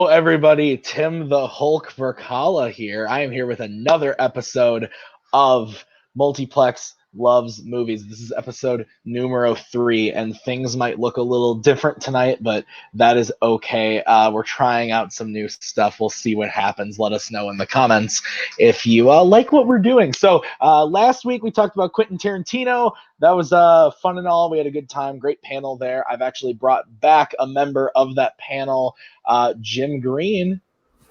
Hello, everybody. Tim the Hulk Brzakala here. I am here with another episode of Multiplex Loves Movies. This is episode numero 3, and things might look a little different tonight, but that is okay. We're trying out some new stuff. We'll see what happens. Let us know in the comments if you like what we're doing. So last week we talked about Quentin Tarantino. That was fun and all. We had a good time. Great panel there. I've actually brought back a member of that panel. Jim Green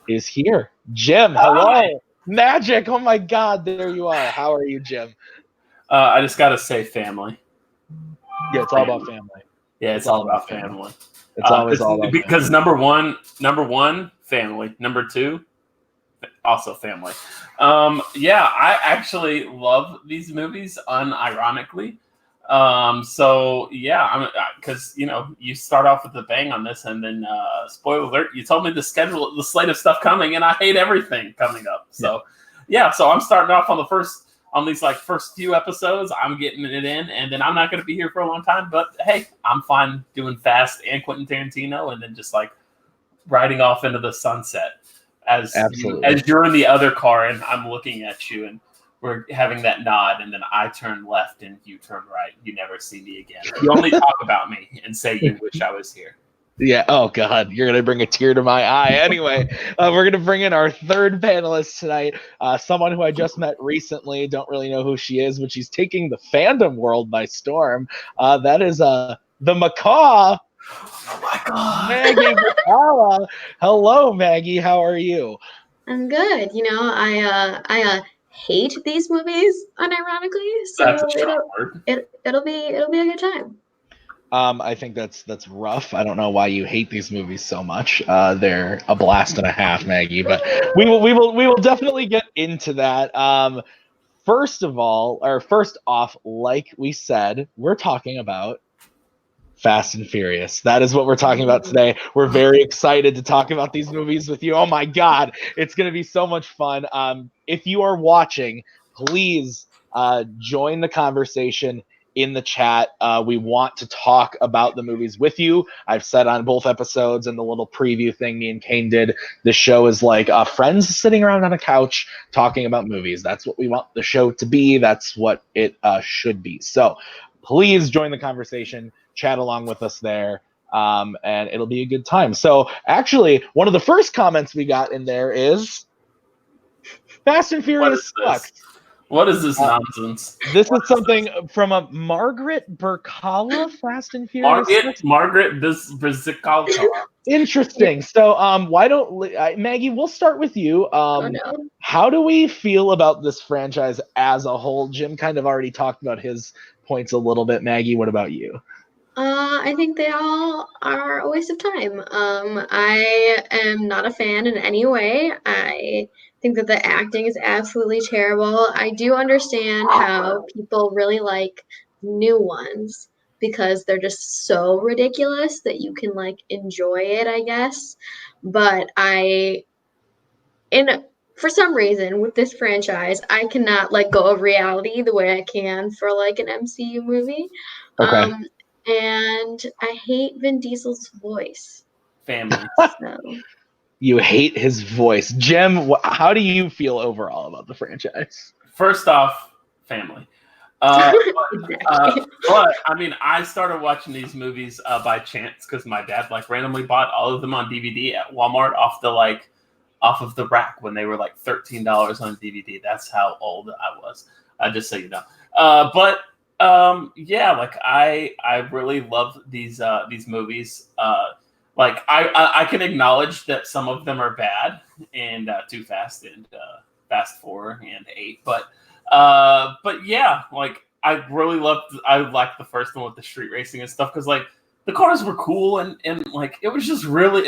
is here. Jim, hello. Hi. Magic. Oh my God, there you are. How are you, Jim? I just gotta say family. Yeah, it's all about family. Yeah, it's all about family. It's always all about because family. Number one, family. Number 2, also family. Yeah, I actually love these movies unironically. So yeah, I'm because you start off with a bang on this, and then spoiler alert, you told me the slate of stuff coming, and I hate everything coming up. So yeah, so I'm starting off on these first few episodes. I'm getting it in, and then I'm not going to be here for a long time. But hey, I'm fine doing Fast and Quentin Tarantino, and then just riding off into the sunset as you're in the other car, and I'm looking at you, and we're having that nod, and then I turn left and you turn right. You never see me again. You only talk about me and say you wish I was here. Yeah. Oh God, you're gonna bring a tear to my eye. Anyway, we're gonna bring in our third panelist tonight. Someone who I just met recently. Don't really know who she is, but she's taking the fandom world by storm. That is the Macaw. Oh my God, Maggie Brzakala. Hello, Maggie. How are you? I'm good. I hate these movies unironically, so that's a strong word. It'll be a good time. I think that's rough. I don't know why you hate these movies so much. They're a blast and a half, Maggie. But we will definitely get into that. First off, like we said, we're talking about Fast and Furious. That is what we're talking about today. We're very excited to talk about these movies with you. Oh my God, it's going to be so much fun. If you are watching, please join the conversation in the chat. We want to talk about the movies with you. I've said on both episodes and the little preview thing me and Cain did, the show is like friends sitting around on a couch talking about movies. That's what we want the show to be. That's what it should be. So please join the conversation. Chat along with us there, and it'll be a good time. So actually, one of the first comments we got in there is Fast and Furious sucks. What is this nonsense? This is something from a Margaret Brzakala. Fast and Furious. Margaret Brzakala. Interesting. So why don't Maggie? We'll start with you. How do we feel about this franchise as a whole? Jim kind of already talked about his points a little bit. Maggie, what about you? I think they all are a waste of time. I am not a fan in any way. I think that the acting is absolutely terrible. I do understand how people really like new ones because they're just so ridiculous that you can enjoy it, I guess. But for some reason with this franchise, I cannot let go of reality the way I can for an MCU movie. Okay. And I hate Vin Diesel's voice. Family. So. You hate his voice. Jim, how do you feel overall about the franchise? First off, family. But I mean, I started watching these movies by chance because my dad randomly bought all of them on DVD at Walmart off of the rack when they were $13 on DVD. That's how old I was. Just so you know. Yeah, I really love these movies. I can acknowledge that some of them are bad, and Too Fast and Fast 4 and 8, but yeah, I really liked the first one with the street racing and stuff because the cars were cool and it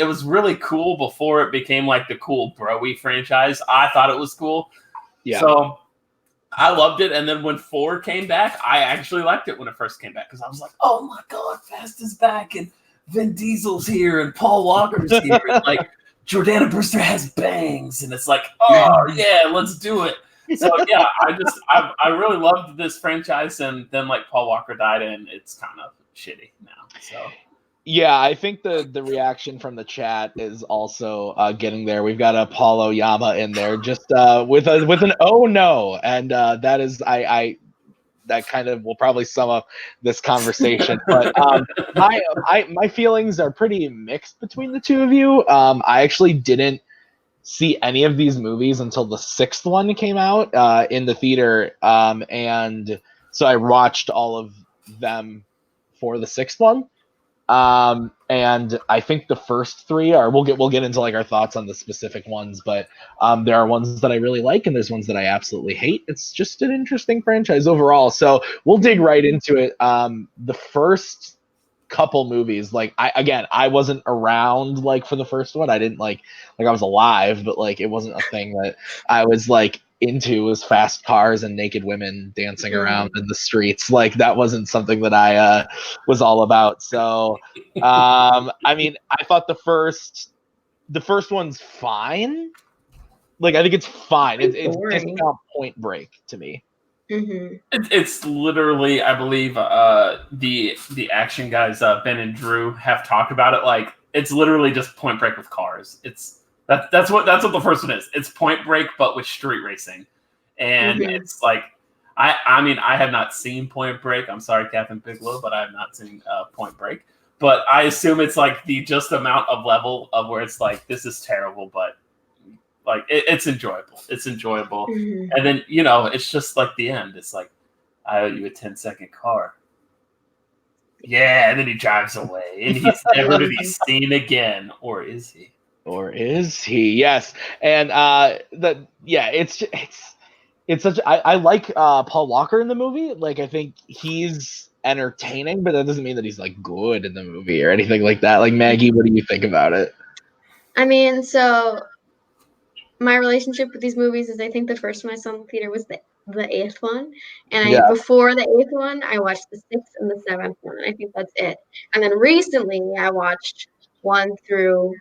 was really cool before it became the cool bro-y franchise. I thought it was cool. Yeah. So I loved it, and then when 4 came back, I actually liked it when it first came back because I was like, "Oh my God, Fast is back, and Vin Diesel's here, and Paul Walker's here, and Jordana Brewster has bangs," and it's "Oh yeah, let's do it." So yeah, I really loved this franchise, and then Paul Walker died, and it's kind of shitty now. So Yeah, I think the reaction from the chat is also getting there. We've got a Paulo Yama in there, just with an oh no, and that is that kind of will probably sum up this conversation. But my feelings are pretty mixed between the two of you. I actually didn't see any of these movies until the sixth one came out in the theater, and so I watched all of them for the sixth one. And I think the first three are we'll get into like our thoughts on the specific ones, but there are ones that I really like and there's ones that I absolutely hate. It's just an interesting franchise overall. So we'll dig right into it. The first couple movies, like I wasn't around like for the first one. I didn't like I was alive, but like it wasn't a thing that I was like into, was fast cars and naked women dancing around in the streets. Like that wasn't something that I was all about. So I mean, I thought the first one's fine. Like I think it's fine. It's discount Point Break to me. Mm-hmm. It's literally, I believe, the action guys, Ben and Drew, have talked about it. Like it's literally just Point Break with cars. That's what the first one is. It's Point Break but with street racing, and it's like I mean I have not seen Point Break. I'm sorry, Catherine Bigelow, but I have not seen Point Break. But I assume it's like the just amount of level of where it's like this is terrible, but like it's enjoyable. It's enjoyable. And then, you know, it's just like the end. It's like, I owe you a 10-second car. Yeah, and then he drives away. And he's never to be seen again. Or is he? Or is he? Yes. And it's such I like Paul Walker in the movie. Like I think he's entertaining, but that doesn't mean that he's like good in the movie or anything like that. Like Maggie, what do you think about it? I mean, so my relationship with these movies is I think the first one I saw in the theater was the eighth one. And before the eighth one, I watched the sixth and the seventh one. And I think that's it. And then recently I watched 1 through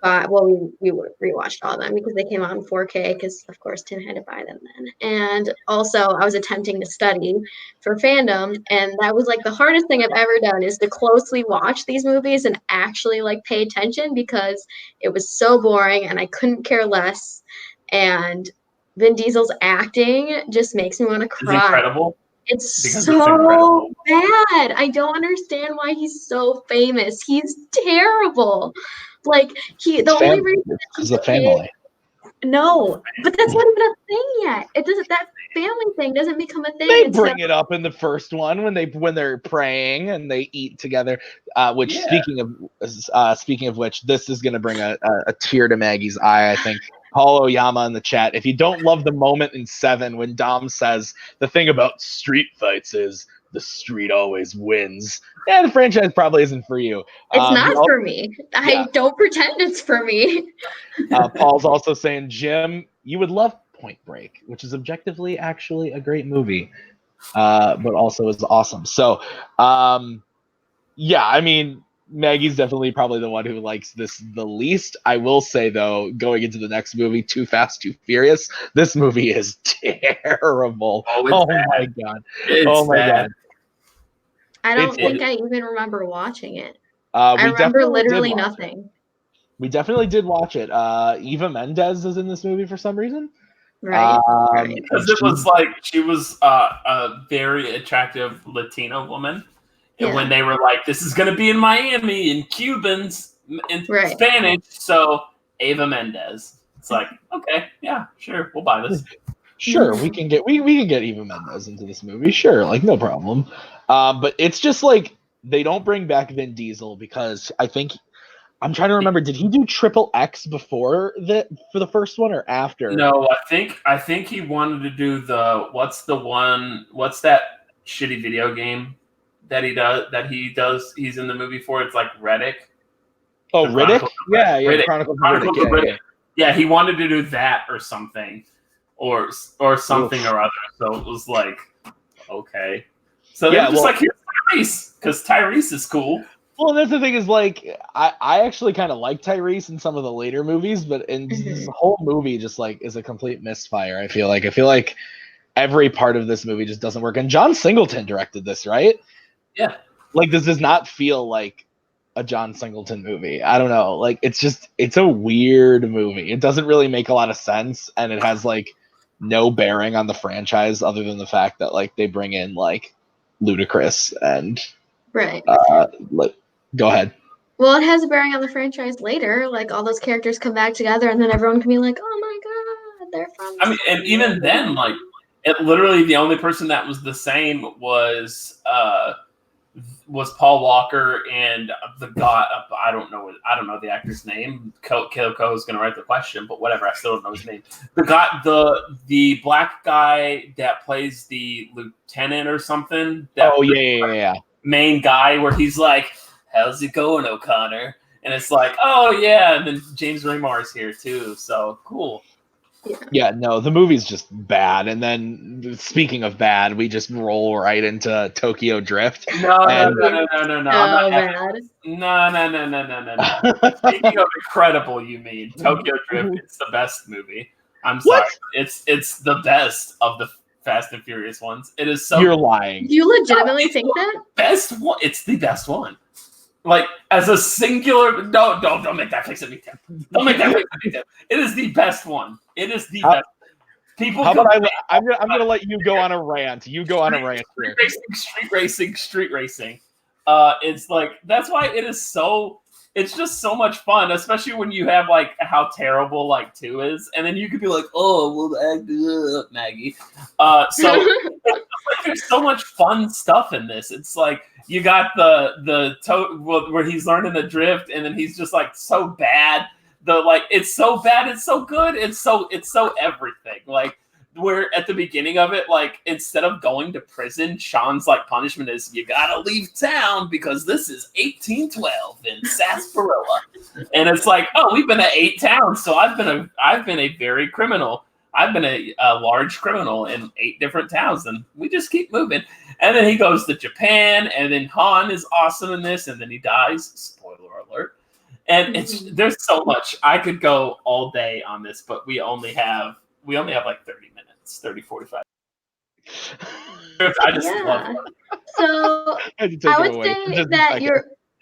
5. Well, we rewatched all of them because they came out in 4K because, of course, Tim had to buy them then. And also I was attempting to study for FANDOM. And that was like the hardest thing I've ever done is to closely watch these movies and actually like pay attention because it was so boring and I couldn't care less. And Vin Diesel's acting just makes me want to cry. It's incredible. It's so bad. I don't understand why he's so famous. He's terrible. Like only reason because the family. No, but that's not even a thing yet. It doesn't. That family thing doesn't become a thing. They bring it up in the first one when they're praying and they eat together. Which speaking of which, this is going to bring a tear to Maggie's eye. I think. Paulo Yama in the chat. If you don't love the moment in 7 when Dom says the thing about street fights is the street always wins, the franchise probably isn't for you. It's not for me. I don't pretend it's for me. Paul's also saying, Jim, you would love Point Break, which is objectively actually a great movie, but also is awesome. So, I mean, Maggie's definitely probably the one who likes this the least. I will say, though, going into the next movie, Too Fast, Too Furious, this movie is terrible. Oh my God. God. I don't think I even remember watching it. I remember literally nothing. We definitely did watch it. Eva Mendes is in this movie for some reason. Right. Because it was like she was a very attractive Latina woman. And when they were like, this is going to be in Miami in Cubans in Spanish, so Eva Mendes. It's like, okay, yeah, sure, we'll buy this. Sure, we can get Eva Mendes into this movie. Sure, like no problem. But it's just like they don't bring back Vin Diesel because I think I'm trying to remember. Did he do XXX for the first one or after? No, I think he wanted to do what's that shitty video game that he does he's in the movie for? It's like Riddick. Oh, Riddick? Yeah, Riddick. Chronicles of Riddick. Yeah, he wanted to do that or something. Or something or other. So it was like, okay. So they're just like, here's Tyrese, because Tyrese is cool. Well, that's the thing is, like, I actually kind of like Tyrese in some of the later movies, but in this whole movie just, like, is a complete misfire, I feel like. I feel like every part of this movie just doesn't work. And John Singleton directed this, right? Yeah. Like, this does not feel like a John Singleton movie. I don't know. Like, it's a weird movie. It doesn't really make a lot of sense, and it has like no bearing on the franchise other than the fact that like they bring in like Ludacris and Right. Go ahead. Well, it has a bearing on the franchise later. Like all those characters come back together, and then everyone can be like, "Oh my god, they're from." I mean, and even then, like, it literally the only person that was the same was Paul Walker and the guy. I don't know the actor's name. Kaleb Koho is going to write the question, but whatever. I still don't know his name. The guy, the black guy that plays the lieutenant or something. Yeah. Main guy where he's like, "How's it going, O'Connor?" And it's like, "Oh yeah," and then James Remar's here too. So cool. Yeah, no, the movie's just bad. And then, speaking of bad, we just roll right into Tokyo Drift. No. Oh, No. Speaking of incredible, you mean Tokyo Drift? It's the best movie. I'm sorry, it's the best of the Fast and Furious ones. It is so. You're lying. Do you legitimately think that? Best one. It's the best one. Like as a singular. No, don't make that face at me, Tim. Don't make that face at me, Tim. It is the best one. It is the best. People. How about I'm gonna let you go on a rant. You go on a rant here. Street racing. It's like that's why it is so. It's just so much fun, especially when you have like how terrible like 2 is, and then you could be like, "Oh, well, Maggie." So there's so much fun stuff in this. It's like you got where he's learning the drift, and then he's just like so bad. It's so bad, it's so good, it's so everything. Like where at the beginning of it, like instead of going to prison, Sean's like punishment is you gotta leave town because this is 1812 in Sarsaparilla, and it's like, oh, we've been to 8 towns, so I've been a very criminal. I've been a large criminal in 8 different towns, and we just keep moving. And then he goes to Japan, and then Han is awesome in this, and then he dies. Spoiler alert. And there's so much. I could go all day on this, but we only have like 30 minutes, 45. I just love it. So I would say that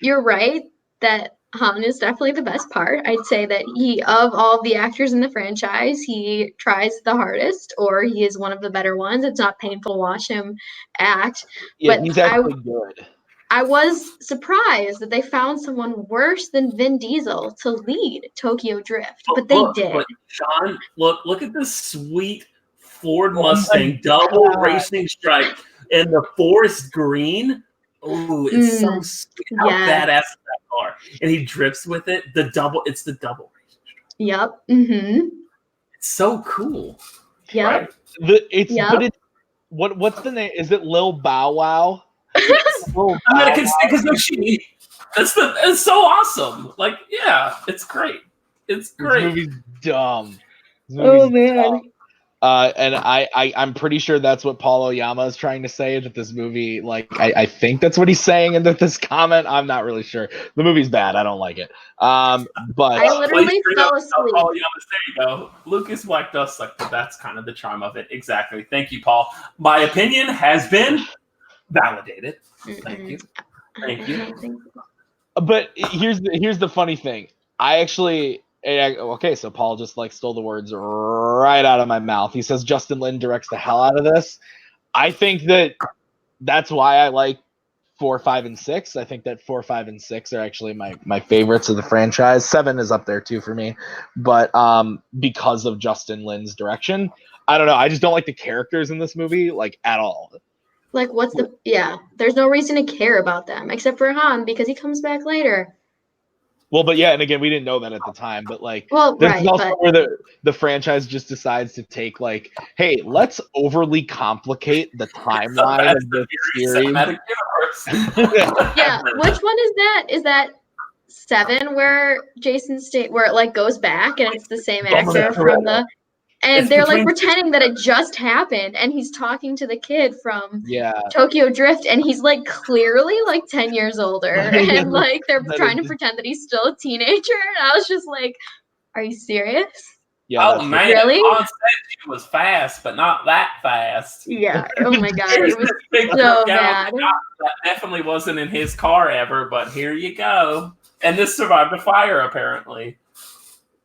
you're right that Han is definitely the best part. I'd say that of all the actors in the franchise, he tries the hardest, or he is one of the better ones. It's not painful to watch him act. Yeah, but he's actually good. I was surprised that they found someone worse than Vin Diesel to lead Tokyo Drift, but they did. But Sean, look at this sweet Ford Mustang double racing stripe and the forest green. Oh, it's so sweet. How badass is that car? And he drifts with it. It's the double racing stripe. Yep. Mm-hmm. It's so cool. Yep. Right? What's the name? Is it Lil Bow Wow? Because it's so awesome. Like, yeah, it's great. It's great. This movie's dumb. Man. And I'm pretty sure that's what Paul Oyama is trying to say, that this movie, like, I think that's what he's saying in this comment. I'm not really sure. The movie's bad. I don't like it. But I literally fell asleep. Paul Oyama, there you go. Lucas whacked us, like, but that's kind of the charm of it. Exactly. Thank you, Paul. My opinion has been validated. Thank you. But here's the funny thing. So Paul just like stole the words right out of my mouth. He says Justin Lin directs the hell out of this. I think that's why I like 4, 5, and 6. I think that 4, 5, and 6 are actually my favorites of the franchise. 7 is up there too for me, but because of Justin Lin's direction, I don't know. I just don't like the characters in this movie like at all. Like, there's no reason to care about them except for Han because he comes back later. Well, but yeah, and again, we didn't know that at the time, but like, this is also where the franchise just decides to take like, hey, let's overly complicate the timeline of the series. Yeah, which one is that? Is that 7 where Jason where it like goes back and it's the same actor from the. And they're like pretending that it just happened, and he's talking to the kid from Tokyo Drift, and he's like clearly like 10 years older, and like they're trying to pretend that he's still a teenager. And I was just like, "Are you serious?" Yeah. Oh man, Really? on set she was fast, but not that fast. Yeah. Oh my god, it was Big so gal bad. that definitely wasn't in his car ever, but here you go. And this survived a fire, apparently.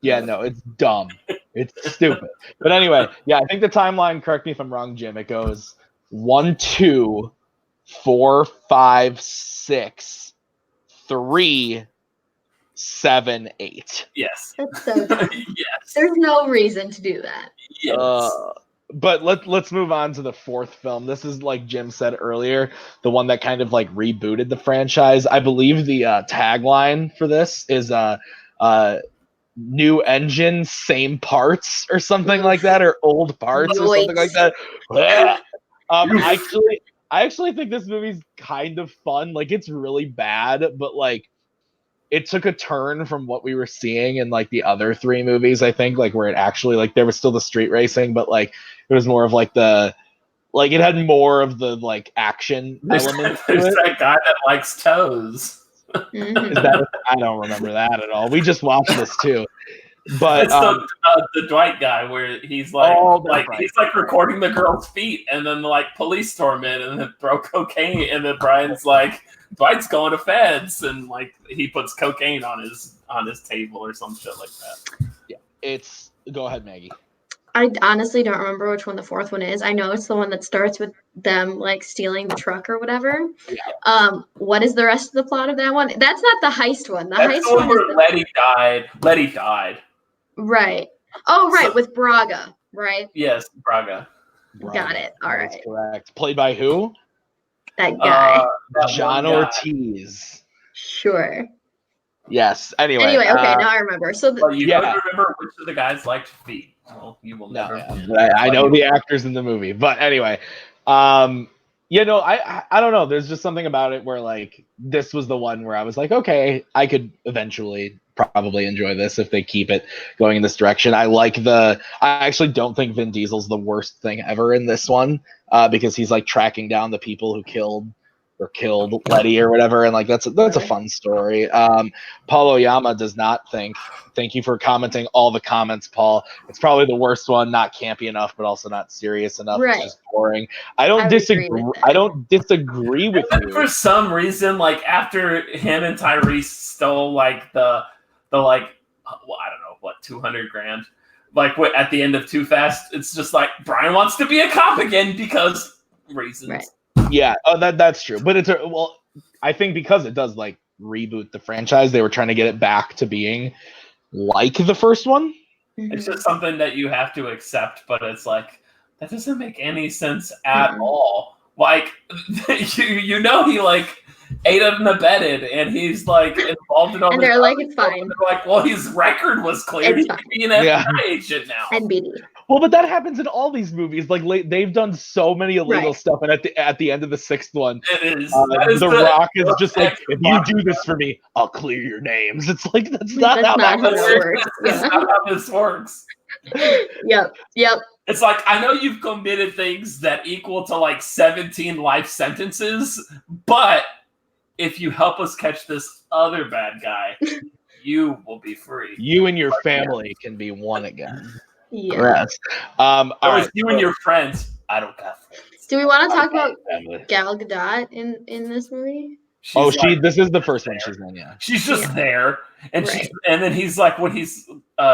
Yeah, no, it's dumb. It's stupid. But anyway, yeah, I think the timeline, correct me if I'm wrong, Jim, it goes 1, 2, 4, 5, 6, 3, 7, 8. Yes. That's so dumb. Yes. There's no reason to do that. Yes. But let's move on to the fourth film. This is, like Jim said earlier, the one that kind of like rebooted the franchise. I believe the tagline for this is new engine, same parts, or something like that, or old parts, or something like that. I actually think this movie's kind of fun. Like, it's really bad, but like it took a turn from what we were seeing in like the other three movies, I think, like where it actually, like, there was still the street racing, but like it was more of like the, like, it had more of the like action elements to There's it. that guy that likes toes. Mhm. Is that I don't remember that at all. We just watched this too. But It's the Dwight guy where he's like, he's like recording the girl's feet, and then like police storm in and then throw cocaine, and then Brian's like, Dwight's going to feds, and like he puts cocaine on his table or some shit like that. Yeah, it's, go ahead, Maggie. I honestly don't remember which one the fourth one is. I know it's the one that starts with them like stealing the truck or whatever. Yeah. What is the rest of the plot of that one? That's not the heist one. The That's heist the one one where is Letty died. right. Oh, right, So- with Braga, right? Yes, Braga. Got it. All That's right. correct. Played by who? That guy. That John one guy. Ortiz. Sure. Yes. Anyway. Anyway, okay, now I remember. So Well, you Yeah. don't remember which of the guys liked feet. Well, you will No, never. yeah, but I know the actors in the movie. But anyway, you know, I don't know. There's just something about it where like this was the one where I was like, okay, I could eventually probably enjoy this if they keep it going in this direction. I actually don't think Vin Diesel's the worst thing ever in this one, because he's like tracking down the people who killed Letty or whatever, and like that's a fun story. Paul Oyama does not think. Thank you for commenting all the comments, Paul. It's probably the worst one, not campy enough, but also not serious enough. Right. It's just boring. I would disagree with you. For some reason, like after him and Tyrese stole like the like, well, I don't know what, $200,000, like at the end of Too Fast, it's just like Brian wants to be a cop again because reasons. Right. Yeah, that's true. But I think because it does like reboot the franchise, they were trying to get it back to being like the first one. It's just something that you have to accept, but it's like that doesn't make any sense at all. Like you know he like aided and abetted, and he's like involved in all. And this they're like, stuff. it's fine. And they're like, well, his record was clear. He can be an FBI agent now. NBD. Well, but that happens in all these movies. Like they've done so many illegal stuff, and at the end of the sixth one, It is. The Rock is just like, if you do this for me, I'll clear your names. It's like that's not how that works. That's not how this works. Yep. It's like, I know you've committed things that equal to like 17 life sentences, but if you help us catch this other bad guy, you will be free. You and your family can be one again. Yeah. Yes. All right. You and your friends. I don't got friends. Do we want to talk about Family. Gal Gadot in this movie? This is the first one she's in, yeah. She's just there, and Right. and then he's like,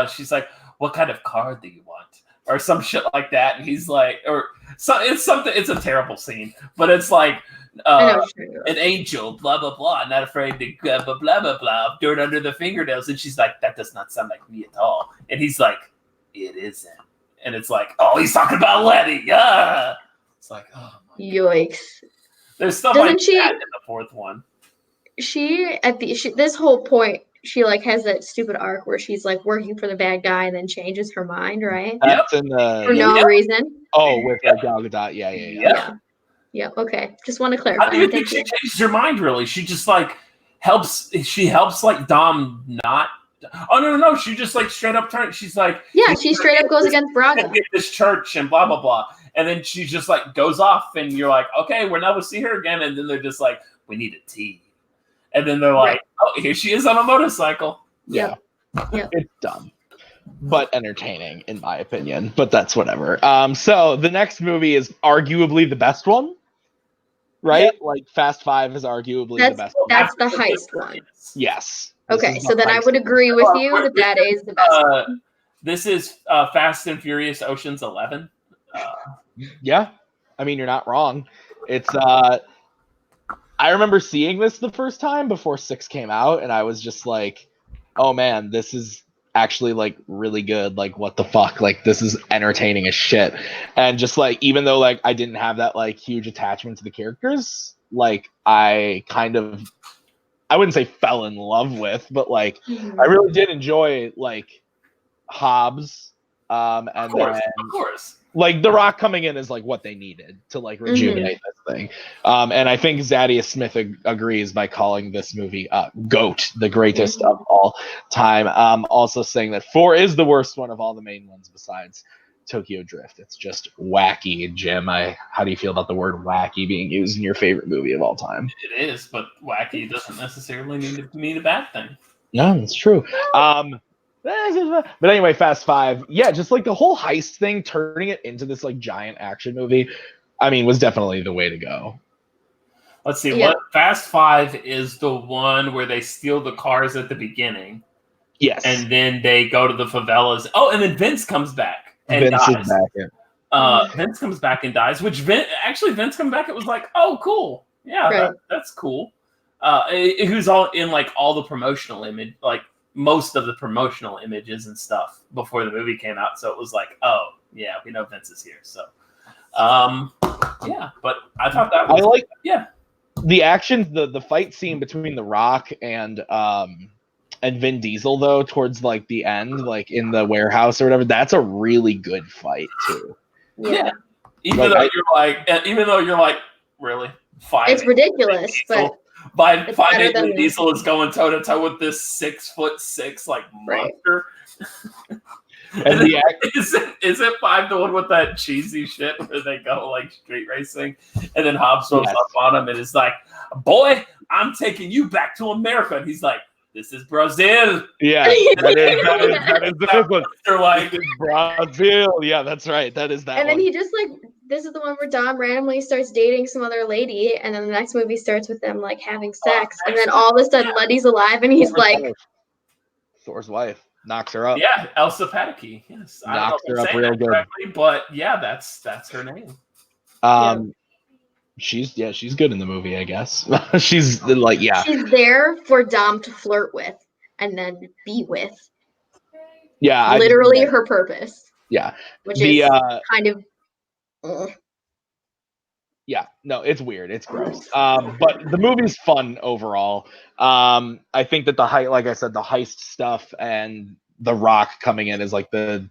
she's like, what kind of car do you want? Or some shit like that, and he's like, it's a terrible scene, but it's like, an angel, blah blah blah, not afraid to blah blah blah blah blah, dirt under the fingernails, and she's like, that does not sound like me at all, and he's like, it isn't, and it's like, oh, he's talking about Letty, yeah. It's like, oh my Yikes. There's stuff Doesn't like she- that in the fourth one. This whole point, she like has that stupid arc where she's like working for the bad guy and then changes her mind, right? That's in the For no reason. Oh, with Gal Gadot, yeah. Yeah. Okay. Just want to How clarify. do you think Thank she you. changed her mind? Really, she just like helps. She helps like Dom not. Oh no! She just like straight up turns. She's like, Yeah, she straight up goes against Braga. get this church and blah blah blah, and then she just like goes off, and you're like, okay, we're never see her again. And then they're just like, we need a tea, and then they're like, oh, here she is on a motorcycle. Yeah. Yep. It's dumb. but entertaining in my opinion. But that's whatever. So the next movie is arguably the best one, right? Yeah. Like Fast Five is arguably the best one. That's the heist one. Yes. Okay, so then I would agree with you that is the best one. This is Fast and Furious Ocean's 11. Yeah, I mean you're not wrong. It's I remember seeing this the first time before 6 came out, and I was just like, oh man, this is actually like really good. Like what the fuck? Like this is entertaining as shit. And just like even though like I didn't have that like huge attachment to the characters, like I kind of I wouldn't say fell in love with, but like I really did enjoy like Hobbs. And of course, then of course. like The Rock coming in is like what they needed to like rejuvenate this thing. And I think Zadie Smith agrees by calling this movie GOAT, the greatest of all time. Also saying that 4 is the worst one of all the main ones besides Tokyo Drift. It's just wacky. Jim, how do you feel about the word wacky being used in your favorite movie of all time? It is, but wacky doesn't necessarily mean a bad thing. No, that's true. But anyway, Fast Five, yeah, just like the whole heist thing, turning it into this like giant action movie, I mean, was definitely the way to go. Let's see, what Fast Five is the one where they steal the cars at the beginning. Yes. And then they go to the favelas. Oh, and then Vince comes back and Vince dies. Is back, yeah. Vince comes back and dies, which Vince comes back, it was like, oh, cool. Yeah, that's cool. Who's all in like all the promotional image, like most of the promotional images and stuff before the movie came out. So it was like, oh, yeah, we know Vince is here. So, yeah, but I thought that was the action, the fight scene between The Rock and Vin Diesel, though, towards like the end, like in the warehouse or whatever, that's a really good fight too. Yeah. Even though you're like, really? It's ridiculous, but Vin Diesel is going toe to toe with this 6'6" like monster. And isn't 5 the one with that cheesy shit where they go like street racing, and then Hobbs goes up on him and is like, "Boy, I'm taking you back to America," and he's like, "This is Brazil." Yeah, that is the fifth one. They're like, "This is Brazil." Yeah, that's right. That is that. And then one. he just like, this is the one where Dom randomly starts dating some other lady, and then the next movie starts with them like having sex, and then all of a sudden Letty's alive, and he's like, Thor's wife knocks her up. Yeah, Elsa Pataky. Yes, knocks her up real good. But yeah, that's her name. She's good in the movie, I guess. She's like, she's there for Dom to flirt with and then be with. Yeah, literally her purpose. Yeah, which is kind of. Yeah, no, it's weird. It's gross. But the movie's fun overall. I think that like I said, the heist stuff and The Rock coming in is like the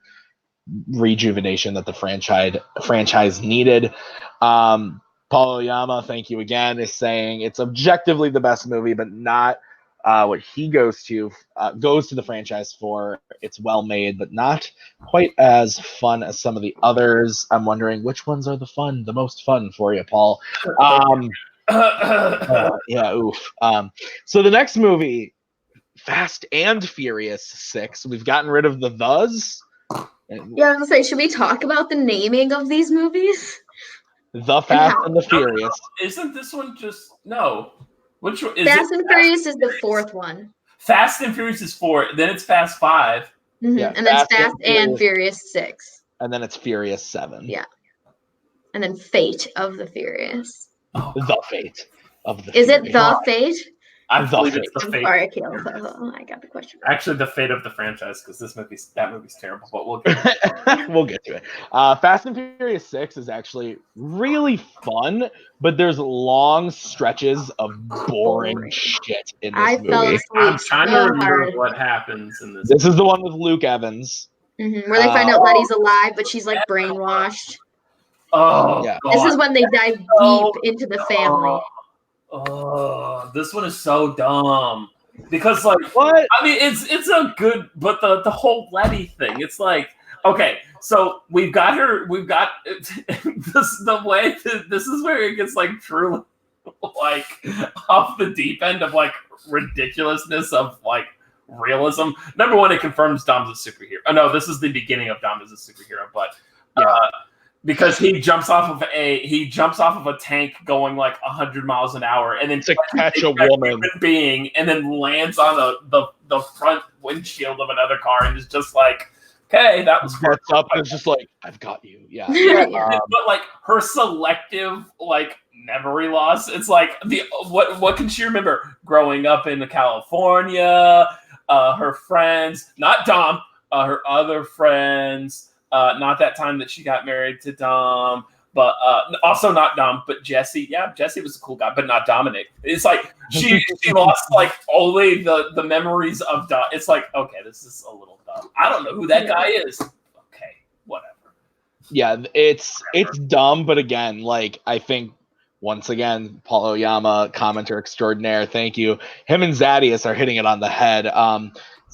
rejuvenation that the franchise needed. Paul Oyama, thank you again, is saying it's objectively the best movie, but not what he goes to the franchise for. It's well made, but not quite as fun as some of the others. I'm wondering which ones are the most fun for you, Paul. Oof. So the next movie, Fast and Furious 6. We've gotten rid of the thes. Yeah, I was gonna say, should we talk about the naming of these movies? The Fast and the Furious. Isn't this one just no? Which one is Fast and Furious is the 4th one. Fast and Furious is 4. Then it's Fast 5. Yeah, and then Fast and Furious 6. And then it's Furious 7. Yeah. And then Fate of the Furious. The Fate of the. Is it the Fate? I believe it's the Fate. I'm sorry, Caleb. I got the question. Actually, the Fate of the franchise, because that movie's terrible. But we'll get to it. Fast and Furious 6 is actually really fun, but there's long stretches of boring shit in this movie. Fell asleep. I'm trying to remember what happens in this. This is the one with Luke Evans, where they find out Letty's alive, but she's like brainwashed. Oh, yeah. This is when they dive deep into the family. Oh, this one is so dumb because, like, what? I mean, it's a good, but the whole Letty thing, it's like, okay, so we've got this the way that this is where it gets like truly like off the deep end of like ridiculousness of like realism. Number one, it confirms Dom's a superhero. Oh no, this is the beginning of Dom as a superhero, but because he jumps off of a tank going like 100 miles an hour, and then to catch a woman being, and then lands on the front windshield of another car, and is just like, okay, that was gets up and it's just like, I've got you. Yeah. But like her selective like memory loss, it's like what can she remember? Growing up in California, her friends, not Dom, her other friends. Not that time that she got married to Dom, but also not Dom, but Jesse. Yeah, Jesse was a cool guy, but not Dominic. It's like she lost like only the memories of Dom. It's like, okay, this is a little dumb. I don't know who that guy is. Okay, whatever. Yeah, it's dumb, but again, like I think once again, Paul Oyama, commenter extraordinaire. Thank you. Him and Zadius are hitting it on the head.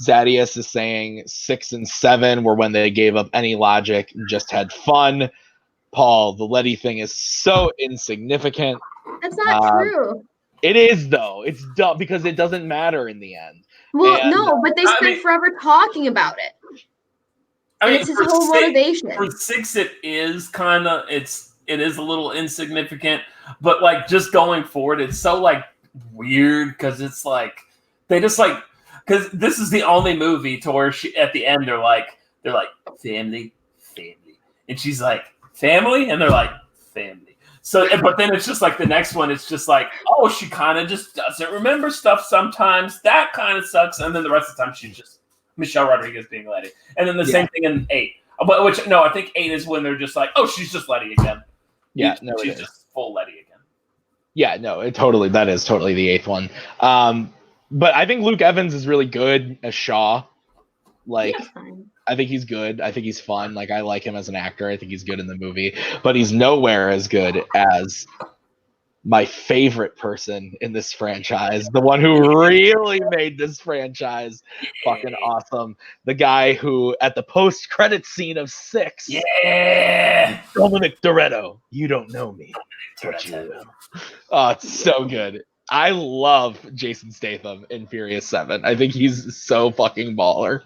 Zadius is saying 6 and 7 were when they gave up any logic and just had fun. Paul, the Letty thing is so insignificant. That's not true. It is, though. It's dumb because it doesn't matter in the end. Well, no, but they spent forever talking about it. And it's his whole motivation. For 6, it is kind of it is a little insignificant, but like just going forward, it's so like weird because it's like they just like. Because this is the only movie to where she at the end they're like family, and she's like family, and they're like family. So, but then it's just like the next one, it's just like, oh, she kind of just doesn't remember stuff sometimes. That kind of sucks. And then the rest of the time she's just Michelle Rodriguez being Letty. And then the same thing in 8. But I think 8 is when they're just like, oh, she's just Letty again. Yeah, she's just full Letty again. Yeah, no, that is totally the 8th one. But I think Luke Evans is really good as Shaw. Like, I think he's good. I think he's fun. Like, I like him as an actor. I think he's good in the movie. But he's nowhere as good as my favorite person in this franchise. The one who really made this franchise fucking awesome. The guy who, at the post-credit scene of 6. Yeah! Dominic Toretto. You don't know me. But you will. Oh, it's so good. I love Jason Statham in Furious 7. I think he's so fucking baller.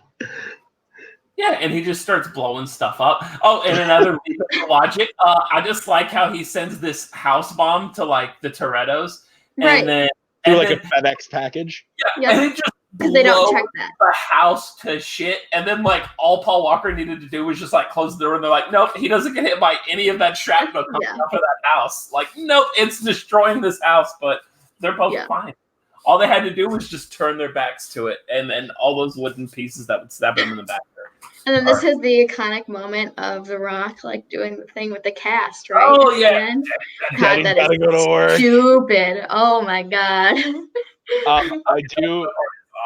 Yeah, and he just starts blowing stuff up. Oh, and another logic. I just like how he sends this house bomb to like the Torettos, and then a FedEx package. Yeah, and it just blows they don't check that. The house to shit. And then like all Paul Walker needed to do was just like close the door, and they're like, nope, he doesn't get hit by any of that shrapnel coming out of that house. Like, nope, it's destroying this house, but they're both fine. All they had to do was just turn their backs to it, and then all those wooden pieces that would stab them in the back there. And then this is the iconic moment of The Rock like doing the thing with the cast, right? Oh yeah, God, that is go to work. Stupid. Oh my god. I do.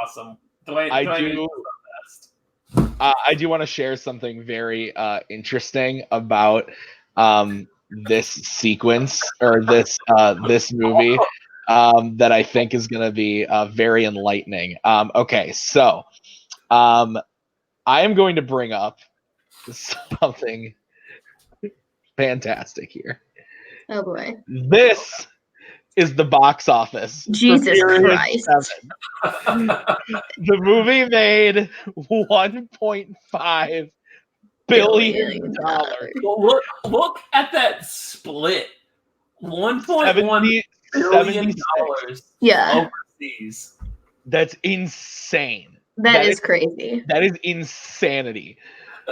Awesome. I do want to share something very interesting about this sequence or this movie. That I think is going to be very enlightening. Okay, so I am going to bring up something fantastic here. Oh boy. This is the box office. Jesus Christ. The movie made $1.5 billion. Look at that split. $1.1 billion overseas. That's insane. That is crazy. That is insanity.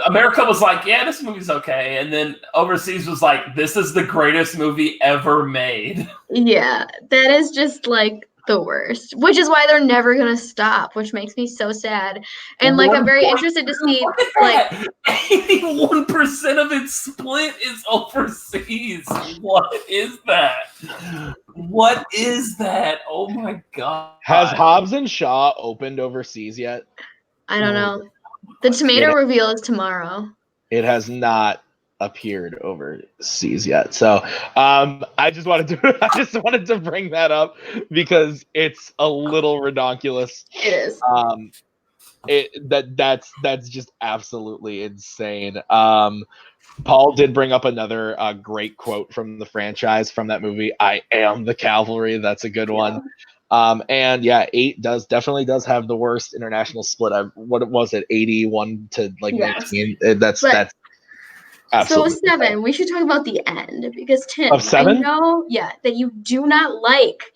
America was like, yeah, this movie's okay. And then overseas was like, this is the greatest movie ever made. Yeah, that is just like the worst, which is why they're never going to stop, which makes me so sad. And like, I'm very interested to see like 81% of its split is overseas. What is that? What is that? Oh my God. Has Hobbs and Shaw opened overseas yet? I don't know. The tomato reveal is tomorrow. It has not appeared overseas yet. So I just wanted to bring that up because it's a little redonkulous. It is. That's just absolutely insane. Paul did bring up another great quote from the franchise from that movie. I am the cavalry. That's a good one. And yeah, 8 definitely does have the worst international split. What was it, 81 to like Yes. 19? That's But absolutely so 7, we should talk about the end because Tim, of 7. I know, that you do not like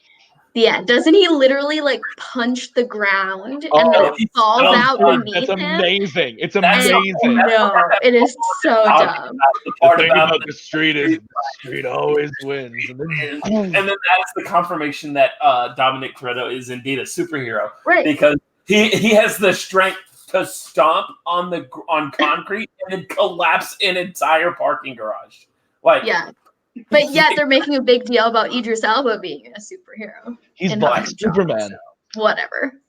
the end. Doesn't he literally like punch the ground and then it falls out beneath that's him? amazing. It's That's amazing. No, it is so dumb. The part The thing about about the street is the street always wins. And and then that's the confirmation that Dominic Toretto is indeed a superhero, Right? Because he has the strength to stomp on concrete and then collapse an entire parking garage. Like, yeah, but yet they're making a big deal about Idris Elba being a superhero. he's in Black Hobbs and Shaw, Superman. so whatever.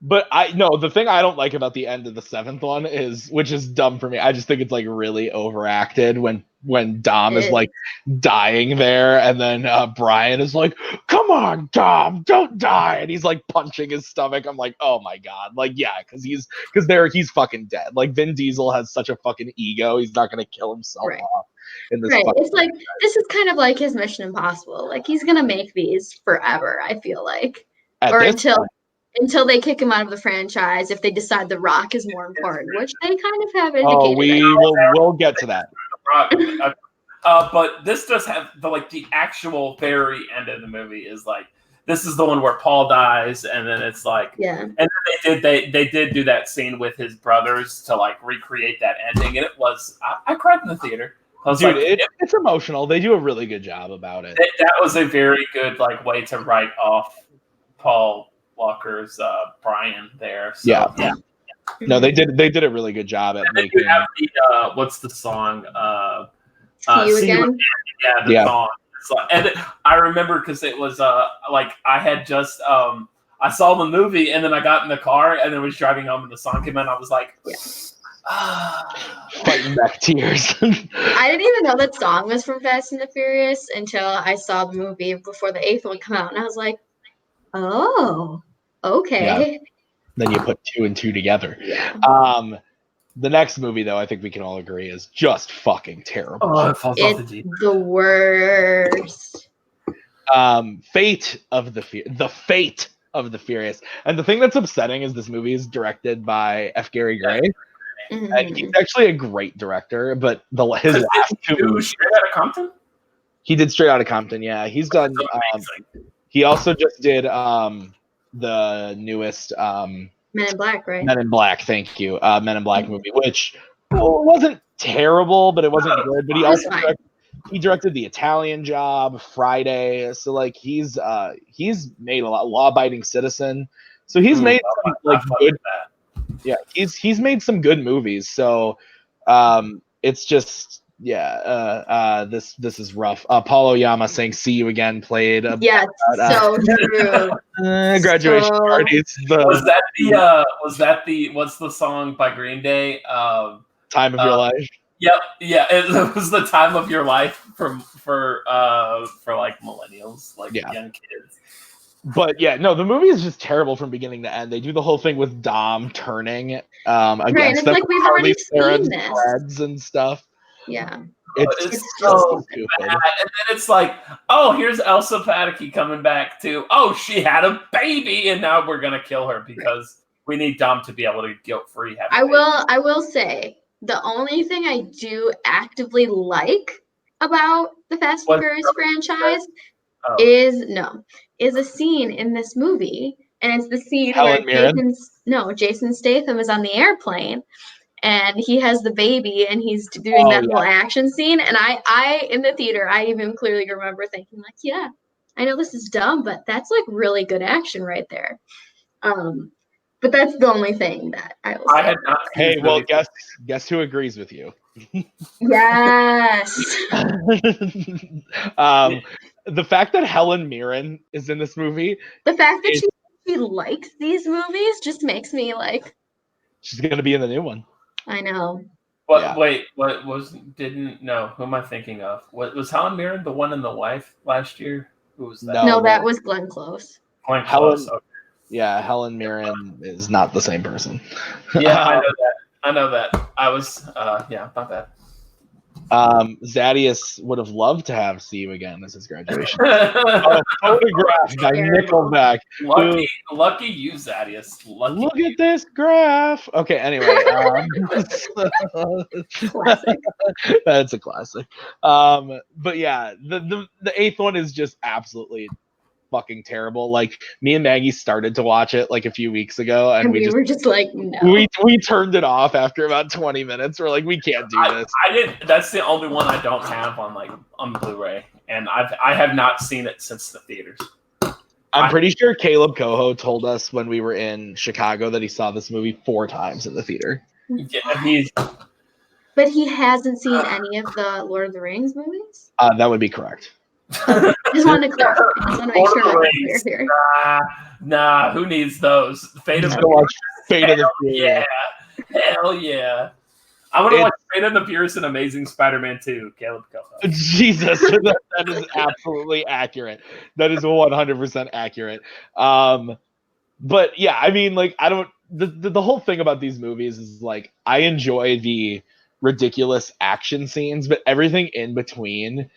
But the thing I don't like about the end of the 7th one which is dumb for me. I just think it's like really overacted when Dom is like dying there, and then Brian is like, "Come on, Dom, don't die," and he's like punching his stomach. I'm like, oh my god, like because he's fucking dead. Like Vin Diesel has such a fucking ego, he's not gonna kill himself off in this. It's like this is kind of like his Mission Impossible. Like he's gonna make these forever. I feel like, or until they kick him out of the franchise, if they decide The Rock is more important, which they kind of have indicated. We'll get to that. But this does have the actual very end of the movie is like, this is the one where Paul dies, and then it's like, and then they did do that scene with his brothers to like recreate that ending, and it was I cried in the theater. Dude, it's emotional. They do a really good job about it. That was a very good way to write off Paul Walker's Brian there. So, yeah. No, they did a really good job at making. Have the, what's the song? See You Again? Yeah, the song. And I remember because it was I had just I saw the movie and then I got in the car and then was driving home and the song came out. I was like, fighting back tears. I didn't even know that song was from Fast and the Furious until I saw the movie before the 8th one come out, and I was like, oh, okay. Yeah. Then you put 2 and 2 together. Yeah. The next movie, though, I think we can all agree is just fucking terrible. Oh, it falls off the It's the worst. Fate of the Fate of the Furious. And the thing that's upsetting is this movie is directed by F. Gary Gray. Mm-hmm. And he's actually a great director, but his last 2 movies. Straight Outta Compton? He did Straight Outta Compton, yeah. He's done. He also just did the newest Men in Black, right? Men in Black, thank you. Men in Black movie, which wasn't terrible, but it wasn't good. But he also directed The Italian Job, Friday. So like he's made a lot. Law Abiding Citizen. So he's made some good. Yeah, he's made some good movies. So it's just this is rough. Paul Oyama saying "See You Again" played. So true. Graduation parties. Was that the what's the song by Green Day? Time of Your Life. Yep. Yeah, it was the time of your life for like millennials, young kids. But yeah, no, the movie is just terrible from beginning to end. They do the whole thing with Dom turning against them. Like we've already seen this and stuff. Yeah. It's so stupid. And then it's like, oh, here's Elsa Pataky coming back too. Oh, she had a baby, and now we're gonna kill her because we need Dom to be able to guilt-free have. I will say the only thing I do actively like about the Fast and Furious franchise is a scene in this movie, and it's the scene where Jason Statham is on the airplane. And he has the baby, and he's doing that whole action scene. And I in the theater, I even clearly remember thinking, like, yeah, I know this is dumb, but that's like really good action right there. But that's the only thing that I will say. Hey, well, guess who agrees with you? Yes. The fact that Helen Mirren is in this movie. The fact that she likes these movies just makes me like. She's gonna be in the new one. I know. Wait, what was? Didn't know. Who am I thinking of? What was Helen Mirren the one in The Wife last year? Who was that? No, that was Glenn Close. Glenn Close. Okay. Yeah, Helen Mirren is not the same person. Yeah, I know that. I was. Yeah, not bad. Zadius would have loved to have see you again as his graduation. A photograph by Nickelback. Lucky you, Zadius. Lucky Look you. at this graph. Okay, anyway. Classic. That's a classic. But yeah, the eighth one is just absolutely fucking terrible. Like, me and Maggie started to watch it like a few weeks ago, and we were just like, no. we turned it off after about 20 minutes. We're like, we can't do this. I did. That's the only one I don't have on Blu-ray, and I have not seen it since the theaters. I'm pretty sure Kaleb Koho told us when we were in Chicago that he saw this movie 4 times in the theater. Yeah, But he hasn't seen any of the Lord of the Rings movies? That would be correct. Just wanted to clarify. Just want to make sure we're clear here. Nah, who needs those? Fate of the Furious. Yeah. Hell yeah. I want to watch Fate of the Furious and Amazing Spider-Man 2, Kaleb Koho. Jesus, that is absolutely accurate. That is 100% accurate. But yeah, I mean, like, I don't. The whole thing about these movies is, like, I enjoy the ridiculous action scenes, but everything in between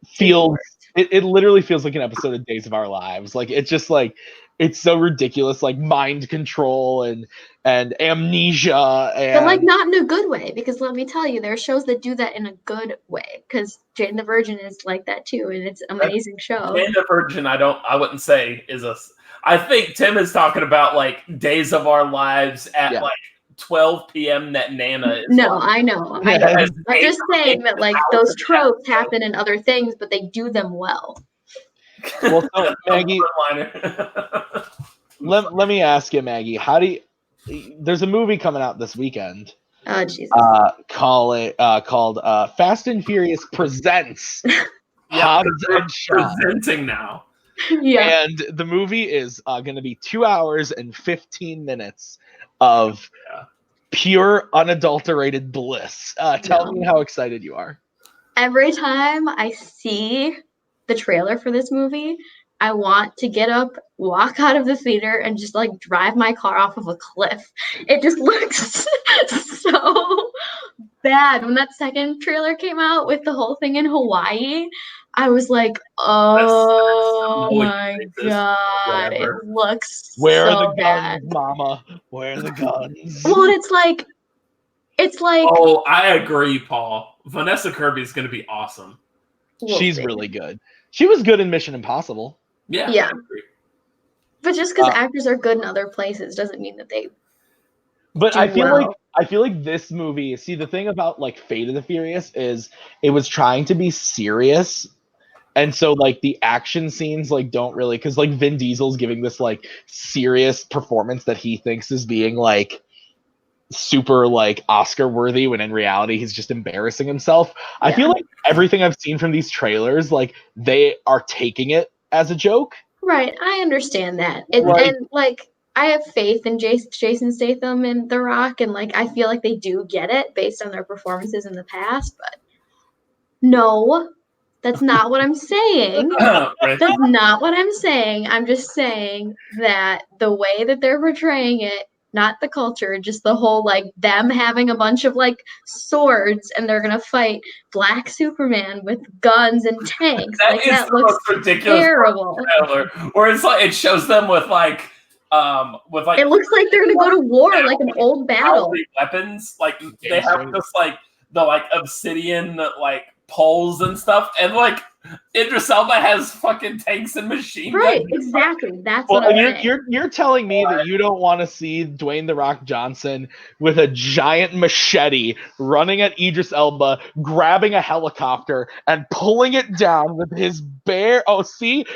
feels. It literally feels like an episode of Days of Our Lives. Like, it's just like, it's so ridiculous, like mind control and amnesia, but like not in a good way, because let me tell you, there are shows that do that in a good way, because Jane the Virgin is like that too, and it's an amazing show. Jane the Virgin, I wouldn't say is a. I think Tim is talking about like Days of Our Lives at like 12 p.m. that Nana is. No, I know. I'm just saying that like those tropes happen in other things, but they do them well. Well, so, Maggie, let me ask you, Maggie, how do you? There's a movie coming out this weekend. Oh Jesus! Called Fast and Furious Presents Hobbs and Shaw. Presenting now. Yeah. And the movie is going to be 2 hours and 15 minutes of pure, unadulterated bliss. Tell me how excited you are. Every time I see the trailer for this movie, I want to get up, walk out of the theater, and just like drive my car off of a cliff. It just looks so bad. When that second trailer came out with the whole thing in Hawaii, I was like, oh my God, it looks Where so are the bad. guns, Mama? Where are the guns? Well, it's like. Oh, I agree, Paul. Vanessa Kirby is going to be awesome. She's really good. She was good in Mission Impossible. Yeah. But just because actors are good in other places doesn't mean that they. But I feel like this movie. See, the thing about like Fate of the Furious is it was trying to be serious, and so like the action scenes like don't really, because like Vin Diesel's giving this like serious performance that he thinks is being like super like Oscar worthy, when in reality he's just embarrassing himself. Yeah. I feel like everything I've seen from these trailers, like they are taking it as a joke. Right, I understand that. And like I have faith in Jason Statham and The Rock, and like I feel like they do get it based on their performances in the past, but no, that's not what I'm saying. That's not what I'm saying. I'm just saying that the way that they're portraying it, not the culture, just the whole like them having a bunch of like swords and they're gonna fight Black Superman with guns and tanks. That looks terrible. Or it's like it shows them with like it looks like they're gonna go to war, like an old battle. Weapons, like they have just like the like obsidian like poles and stuff, and like Idris Elba has fucking tanks and machine guns. Right, exactly. That's what I'm saying. You're telling me that you don't want to see Dwayne "The Rock" Johnson with a giant machete running at Idris Elba, grabbing a helicopter and pulling it down with his bare. Oh, see.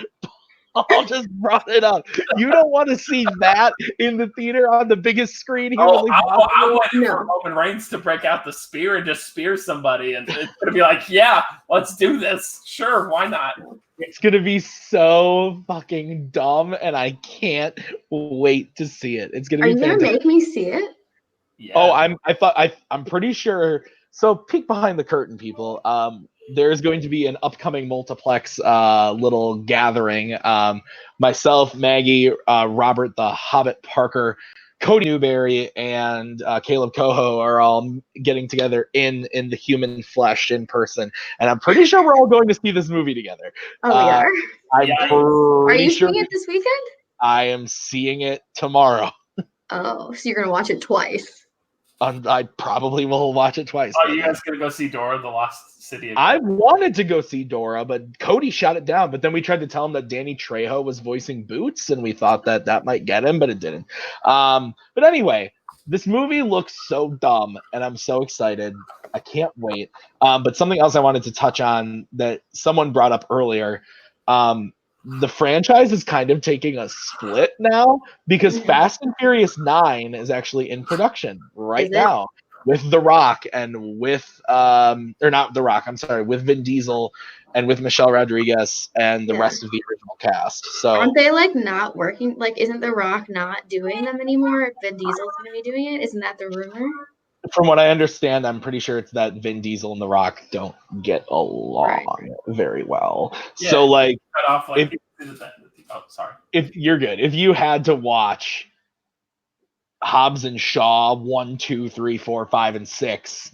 Paul just brought it up. You don't want to see that in the theater on the biggest screen here. I want Roman Reigns to break out the spear and just spear somebody, and it's gonna be like, yeah, let's do this. Sure, why not? It's gonna be so fucking dumb, and I can't wait to see it. It's gonna be. Are you gonna make me see it? Yeah. Oh, I'm pretty sure. So peek behind the curtain, people. There's going to be an upcoming Multiplex little gathering. Myself, Maggie, Robert the Hobbit Parker, Cody Newberry and Kaleb Koho are all getting together in the human flesh in person, and I'm pretty sure we're all going to see this movie together. Oh, we are. I'm Are pretty you sure seeing it this weekend? I am seeing it tomorrow. Oh, so you're gonna watch it twice? I probably will watch it twice. Oh, you guys gonna go see Dora, the Lost City? I wanted to go see Dora, but Cody shot it down. But then we tried to tell him that Danny Trejo was voicing Boots, and we thought that might get him, but it didn't. But anyway, this movie looks so dumb, and I'm so excited. I can't wait. But something else I wanted to touch on that someone brought up earlier. The franchise is kind of taking a split now because Fast and Furious 9 is actually in production right now with The Rock and with or not The Rock, I'm sorry, with Vin Diesel and with Michelle Rodriguez and the rest of the original cast. So aren't they like not working? Like, isn't The Rock not doing them anymore? Vin Diesel's gonna be doing it. Isn't that the rumor? from what I understand, I'm pretty sure it's that Vin Diesel and The Rock don't get along very well. Yeah, so like, cut off, like if you're good, if you had to watch Hobbs and Shaw 1, 2, 3, 4, 5, and 6,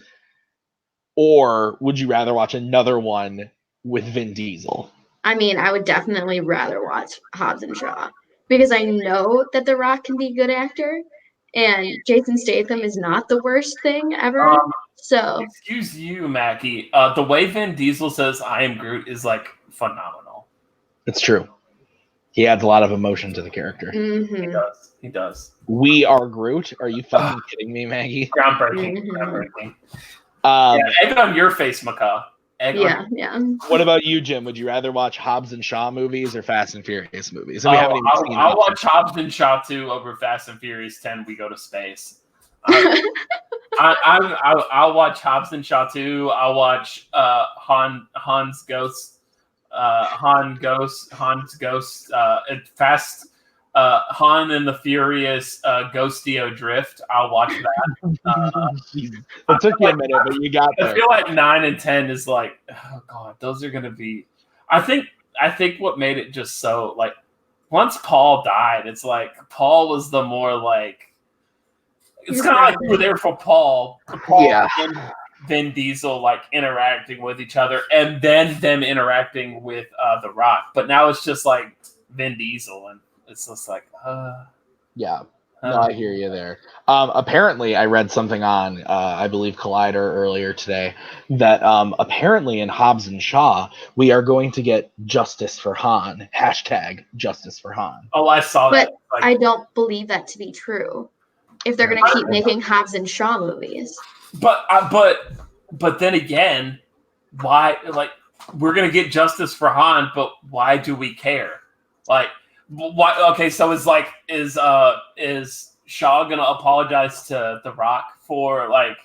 or would you rather watch another one with Vin Diesel? I mean, I would definitely rather watch Hobbs and Shaw because I know that The Rock can be a good actor, and Jason Statham is not the worst thing ever. So, excuse you, Mackie. The way Vin Diesel says "I am Groot" is like phenomenal. It's true. He adds a lot of emotion to the character. He does. We are Groot. Are you fucking kidding me, Maggie? Groundbreaking. Egg on your face, Macaw. Yeah. What about you, Jim? Would you rather watch Hobbs and Shaw movies or Fast and Furious movies? And I'll watch Hobbs and Shaw 2 over Fast and Furious 10. We go to space. I'll watch Hobbs and Shaw 2. I'll watch Han's Ghost. Fast Han and the Furious Ghostio Drift. I'll watch that. It took you a minute, but you got there. I feel like 9 and 10 is like, oh god, those are gonna be. I think what made it just so like, once Paul died, it's like Paul was the more like. It's kind of like we were there for Paul and Vin Diesel like interacting with each other, and then them interacting with The Rock. But now it's just like Vin Diesel, and it's just like, yeah. No, I hear you there. Apparently, I read something on, I believe, Collider earlier today that apparently in Hobbs and Shaw, we are going to get Justice for Han. #Justice for Han. Oh, I saw that. But I don't believe that to be true. If they're going to keep making Hobbs and Shaw movies. But then again, why? Like, we're going to get Justice for Han, but why do we care? Like, why? Okay, so is Shaw gonna apologize to The Rock for like?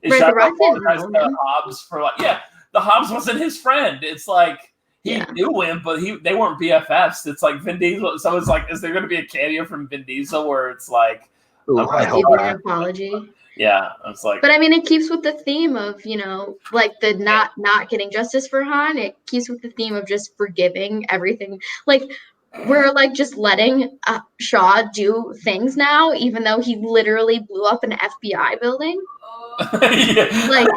Is Shaw gonna apologize to Hobbs for like? Yeah, the Hobbs wasn't his friend. It's like he knew him, but they weren't BFFs. It's like Vin Diesel. So it's like, is there gonna be a cameo from Vin Diesel where it's like, an apology? Yeah, it's like. But I mean, it keeps with the theme of, you know, like the not getting justice for Han. It keeps with the theme of just forgiving everything. Like, we're like just letting Shaw do things now, even though he literally blew up an FBI building. Like,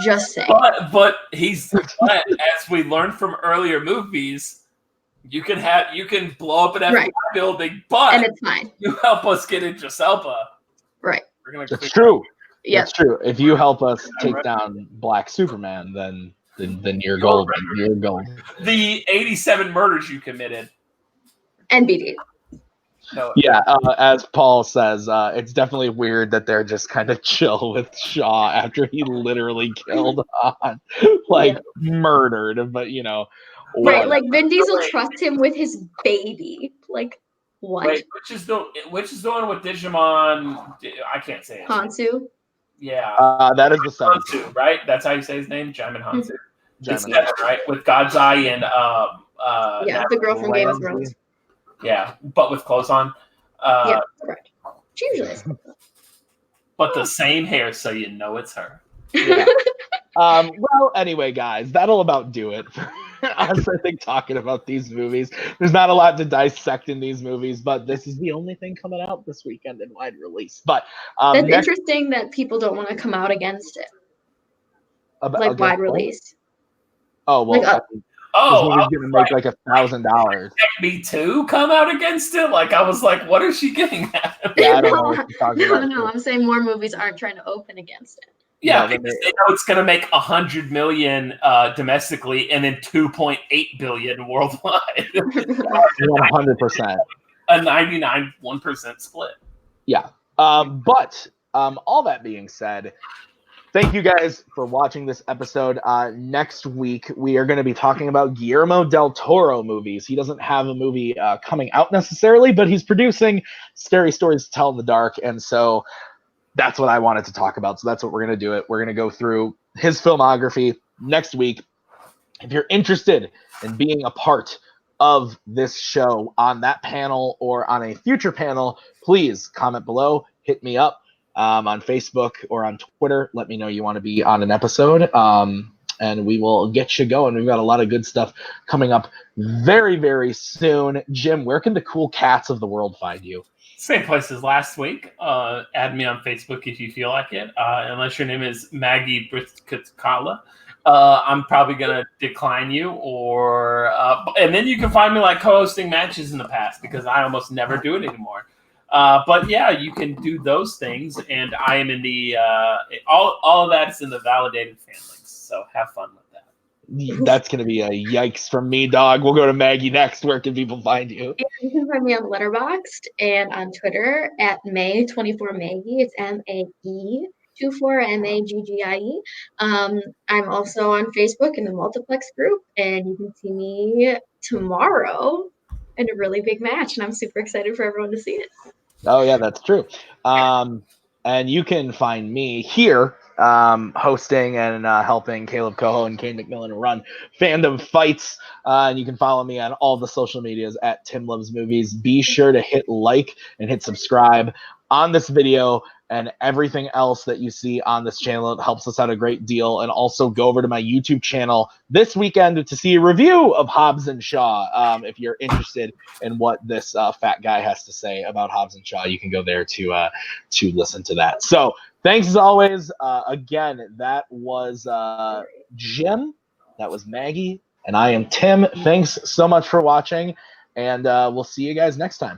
just saying. But as we learned from earlier movies, you can blow up an FBI building, but and it's fine. You help us get in Giuselpa. Right. That's true. Yeah. That's true. If you help us take down Black Superman, then you're golden. You're golden. The 87 murders you committed. NBD. No. Yeah, as Paul says, it's definitely weird that they're just kind of chill with Shaw after he literally killed Han, murdered. But you know, right? Like Vin Diesel trusts him with his baby. Like what? Wait, which is the one with Digimon? I can't say it. Hansu. Yeah. That is the seventh. Hansu, right? That's how you say his name, Jaimin Hansu. It's that, right? With God's Eye and the girl from Game of Thrones. Yeah, but with clothes on. Yeah, correct. She usually. But the same hair, so you know it's her. Yeah. Well, anyway, guys, that'll about do it Honestly, I think talking about these movies, there's not a lot to dissect in these movies, but this is the only thing coming out this weekend in wide release. But That's next, interesting that people don't want to come out against it, like against wide what? release. Oh well, Like, I mean, this Oh, I movie's was gonna make like $1,000. Me Too come out against it? Like, I was like, what is she getting at? Yeah, I don't know what you're talking about. No, I'm saying more movies aren't trying to open against it. Yeah, No, because they know it's going to make $100 million domestically and then $2.8 billion worldwide. 100%. A 99.1% split. Yeah. But all that being said, thank you guys for watching this episode. Next week, we are going to be talking about Guillermo del Toro movies. He doesn't have a movie coming out necessarily, but he's producing Scary Stories to Tell in the Dark. And so that's what I wanted to talk about. So that's what we're going to do. We're going to go through his filmography next week. If you're interested in being a part of this show on that panel or on a future panel, please comment below, hit me up on Facebook or on Twitter. Let me know you want to be on an episode, and we will get you going. We've got a lot of good stuff coming up very, very soon. Jim, where can the cool cats of the world find you? Same place as last week. Add me on Facebook if you feel like it. Unless your name is Maggie Brzakala, I'm probably gonna decline you. And then you can find me like co-hosting matches in the past because I almost never do it anymore. But yeah, you can do those things, and I am in the all of that is in the validated fan links. So have fun with that. That's going to be a yikes from me, dog. We'll go to Maggie next. Where can people find you? Yeah, you can find me on Letterboxd and on Twitter at May24Maggie. It's MAE24MAGGIE. I'm also on Facebook in the Multiplex group, and you can see me tomorrow in a really big match, and I'm super excited for everyone to see it. Oh, yeah, that's true. And you can find me here hosting and helping Kaleb Koho and Cain McMillan run Fandom Fights. And you can follow me on all the social medias at Tim Loves Movies. Be sure to hit like and hit subscribe on this video and everything else that you see on this channel. It helps us out a great deal. And also go over to my YouTube channel this weekend to see a review of Hobbs and Shaw. If you're interested in what this fat guy has to say about Hobbs and Shaw, you can go there to listen to that. So thanks as always. Again, that was Jim, that was Maggie, and I am Tim. Thanks so much for watching, and we'll see you guys next time.